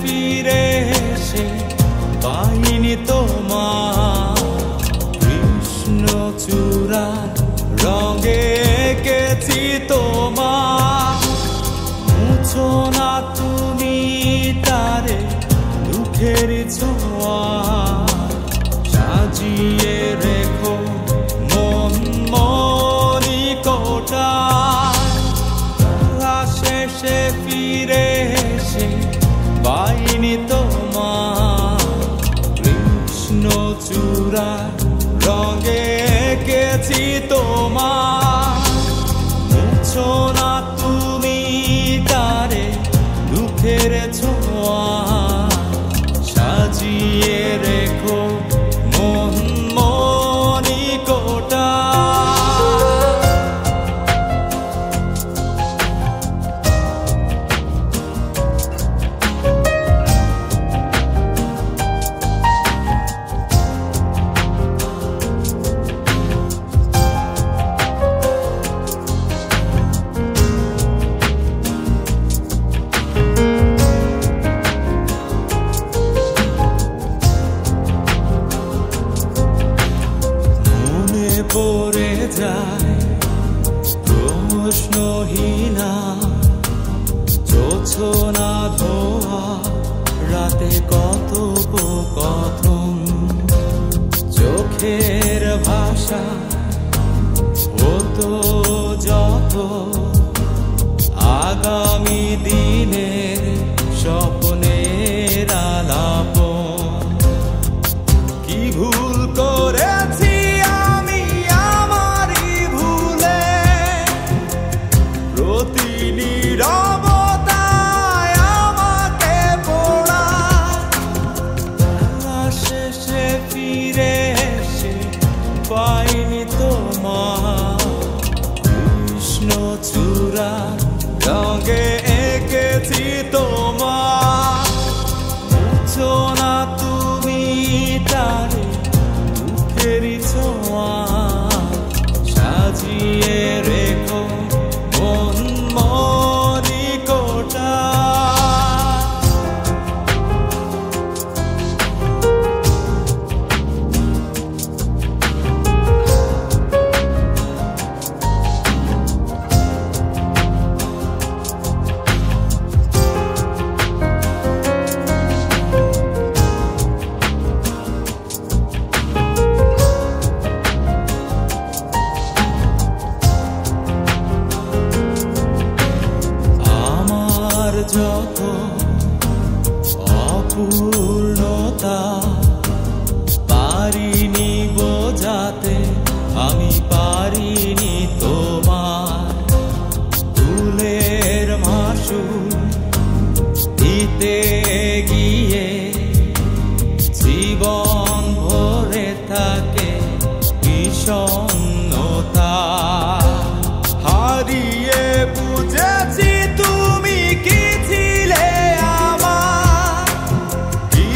ফিরে এসে পাইনি তোমার কৃষ্ণচূড়া রঙে এঁকেছি তোমার মুছো না তুমি তারে দুঃখের ছোঁয়া সাজিয়ে রেখো মন মনিকোটা শেষে ফিরে এসে পাইনি তোমার কৃষ্ণচূড়া রঙে এঁকেছি তোমার মুছো না তুমি তারে দুঃখের ছোঁয়া সাজিয়ে রেখো মন মনিকোটা পড়ে যায় প্রশ্নহীনা জোছনা ধোয়া রাতে কত কথন চোখের ভাষা হতো যত আগামী দিনের স্বপ্নের আলাপন কি ভুল করেছি নীরবতায় আমাকে পোড়া শেষে ফিরে এসে পাইনি তোমার কৃষ্ণচূড়া রঙে এঁকেছি তোমার মুছো না তুমি তারে দুঃখের ছোঁয়া সাজিয়ে রেখো মন মনিকোটা যত অপূর্ণতা পারিনি বোঝাতে আমি পারিনি তোমার ফুলের মাসুল দিতে গিয়ে জীবন ভরে থাকে বিষণ্ণতা হারিয়ে বুঝেছি তুমি কি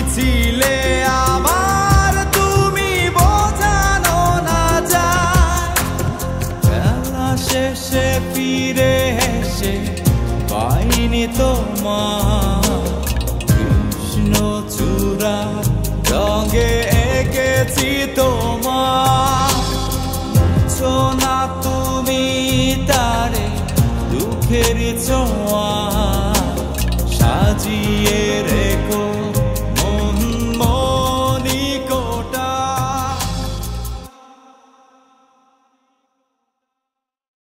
ছিলে আমার তুমি বোঝানো না যায় বেলা শেষে ফিরে এসে পাইনি তোমার কৃষ্ণচূড়া রঙে এঁকেছি তোমার মুছো না তুমি তারে দুঃখের ছোঁয়া সাজিয়ে